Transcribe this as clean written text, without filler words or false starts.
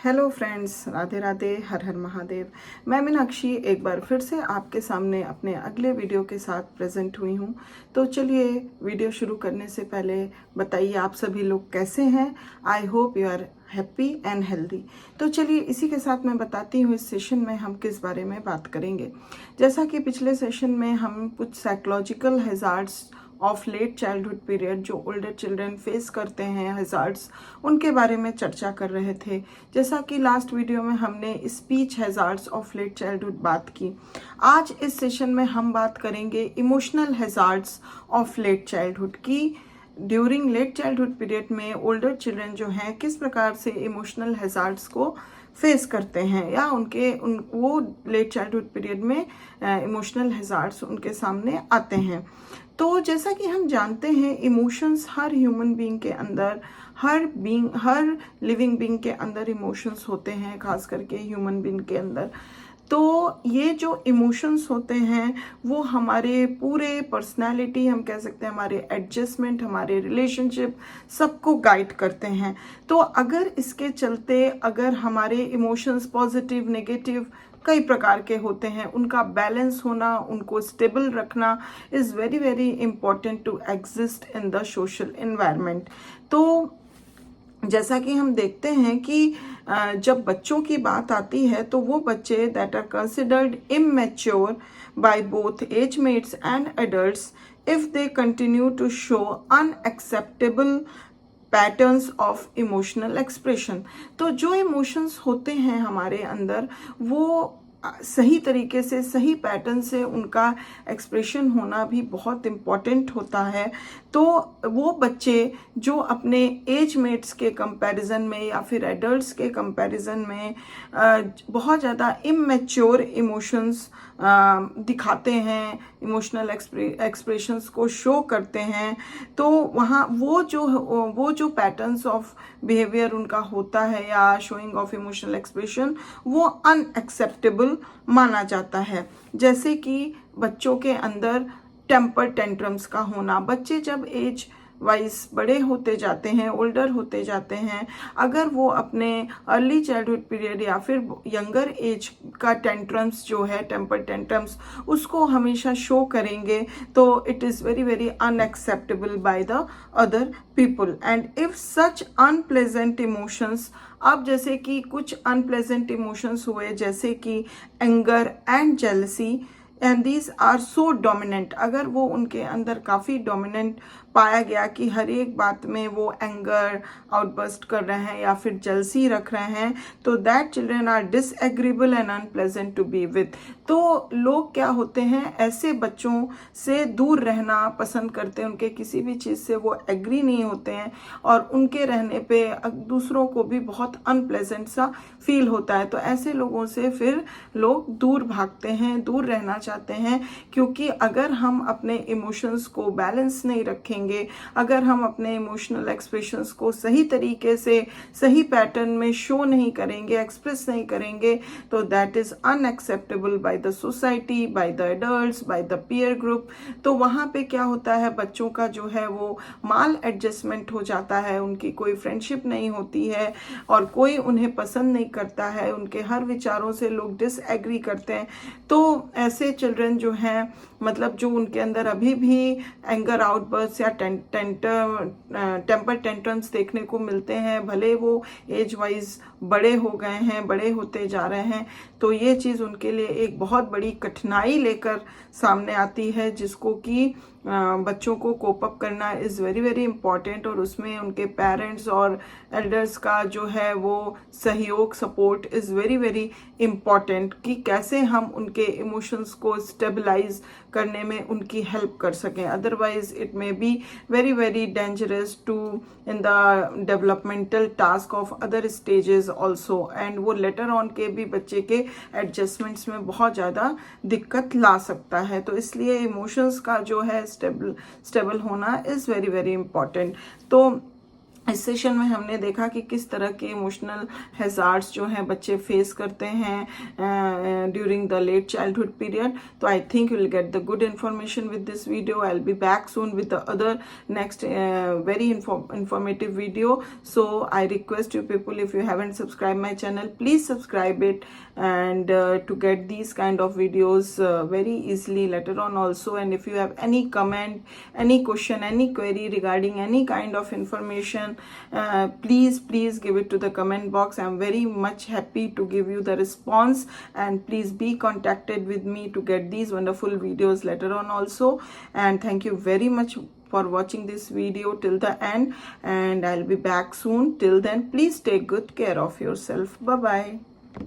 Hello friends, Radhe Radhe, हर हर महादेव। मैं मीनाक्षी एक बार फिर से आपके सामने अपने अगले वीडियो के साथ प्रेजेंट हुई हूँ। तो चलिए वीडियो शुरू करने से पहले बताइए आप सभी लोग कैसे हैं। I hope you are happy and healthy. तो चलिए इसी के साथ मैं बताती हूँ इस सेशन में हम किस बारे में बात करेंगे। जैसा कि पिछले सेशन में हम कुछ psychological hazards of late childhood period जो ओल्डर चिल्ड्रन फेस करते हैं हैजार्ड्स, उनके बारे में चर्चा कर रहे थे। जैसा कि लास्ट वीडियो में हमने speech hazards of late childhood बात की। आज इस सेशन में हम बात करेंगे emotional hazards of late childhood की। ड्यूरिंग लेट चाइल्डहुड पीरियड में ओल्डर चिल्ड्रन जो हैं किस प्रकार से इमोशनल हैजार्ड्स को फेस करते हैं या वो लेट चाइल्डहुड पीरियड में इमोशनल हैजार्ड्स उनके सामने आते हैं। तो जैसा कि हम जानते हैं इमोशंस हर ह्यूमन बीइंग के अंदर, हर लिविंग बीइंग के अंदर इमोशंस होते हैं, खास करके ह्यूमन बीइंग के अंदर। तो ये जो इमोशंस होते हैं वो हमारे पूरे पर्सनालिटी, हम कह सकते हैं हमारे एडजस्टमेंट, हमारे रिलेशनशिप सबको गाइड करते हैं। तो अगर इसके चलते अगर हमारे इमोशंस पॉजिटिव नेगेटिव कई प्रकार के होते हैं, उनका बैलेंस होना, उनको स्टेबल रखना is very very important to exist in the social environment. तो जैसा कि हम देखते हैं कि जब बच्चों की बात आती है तो वो बच्चे that are considered immature by both age mates and adults if they continue to show unacceptable patterns of emotional expression. तो जो इमोशंस होते हैं हमारे अंदर वो सही तरीके से, सही पैटर्न से उनका एक्सप्रेशन होना भी बहुत इम्पॉर्टेंट होता है। तो वो बच्चे जो अपने एज मेट्स के कंपैरिजन में या फिर एडल्ट्स के कंपैरिजन में बहुत ज़्यादा इमैच्योर इमोशंस दिखाते हैं, इमोशनल एक्सप्रेशंस को शो करते हैं, तो वहाँ वो जो पैटर्न्स ऑफ बिहेवियर उनका होता है या शोइंग ऑफ इमोशनल एक्सप्रेशन वो अनएक्सेप्टेबल माना जाता है। जैसे कि बच्चों के अंदर टेम्पर टेंट्रम्स का होना। बच्चे जब एज वाइज बड़े होते जाते हैं, ओल्डर होते जाते हैं, अगर वो अपने अर्ली चाइल्डहुड पीरियड या फिर यंगर एज का टेंट्रम्स जो है, टेम्पर टेंट्रम्स, उसको हमेशा शो करेंगे तो it is very very unacceptable by the other people. And if such unpleasant emotions, अब जैसे कि कुछ अनप्लेजेंट इमोशंस हुए जैसे कि anger and jealousy, and these are so dominant, अगर वो उनके अंदर काफ़ी डोमिनेंट पाया गया कि हर एक बात में वो एंगर आउटबर्स्ट कर रहे हैं या फिर जलसी रख रहे हैं, तो that children are disagreeable and unpleasant to be with. तो लोग क्या होते हैं, ऐसे बच्चों से दूर रहना पसंद करते हैं, उनके किसी भी चीज़ से वो एग्री नहीं होते हैं और उनके रहने पे दूसरों को भी बहुत अनप्लेजेंट सा फील होता है। तो ऐसे लोगों से फिर लोग दूर भागते हैं, दूर रहना चाहते हैं, क्योंकि अगर हम अपने इमोशंस को बैलेंस नहीं रखेंगे, अगर हम अपने इमोशनल एक्सप्रेशंस को सही तरीके से, सही पैटर्न में शो नहीं करेंगे, एक्सप्रेस नहीं करेंगे, तो that is unacceptable by the society, by the adults, by the peer group. तो वहाँ पे क्या होता है, बच्चों का जो है वो माल एडजस्टमेंट हो जाता है, उनकी कोई फ्रेंडशिप नहीं होती है और कोई उन्हें पसंद नहीं करता है, उनके हर विचारों से लोग डिसएग्री करते हैं। तो ऐसे चिल्ड्रन जो हैं, मतलब जो उनके अंदर अभी भी एंगर आउटबर्स्ट या टेम्पर टेंट्रम्स देखने को मिलते हैं, भले वो एज वाइज बड़े हो गए हैं, बड़े होते जा रहे हैं, तो ये चीज़ उनके लिए एक बहुत बड़ी कठिनाई लेकर सामने आती है, जिसको कि बच्चों को कोप अप करना इज़ वेरी वेरी इंपॉर्टेंट। और उसमें उनके पेरेंट्स और एल्डर्स का जो है वो सहयोग, support is very very important कि कैसे हम उनके इमोशंस को स्टेबलाइज करने में उनकी हेल्प कर सकें। Otherwise it may be very very dangerous to in the developmental task of other stages also, and वो लेटर ऑन के भी बच्चे के एडजस्टमेंट्स में बहुत ज़्यादा दिक्कत ला सकता है। तो इसलिए इमोशंस का जो है स्टेबल होना इज़ वेरी वेरी इंपॉर्टेंट। तो इस सेशन में हमने देखा कि किस तरह के इमोशनल हैजार्ड्स जो हैं बच्चे फेस करते हैं during the late childhood period. तो I think you will get the good information with this video. I will be back soon with the other next very informative video. So I request you people, if you haven't subscribed my channel, please subscribe it, and to get these kind of videos very easily later on also. And if you have any comment, any question, any query regarding any kind of information, please give it to the comment box. I'm very much happy to give you the response, and please be contacted with me to get these wonderful videos later on also. And thank you very much for watching this video till the end, and I'll be back soon. Till then, please take good care of yourself. Bye bye.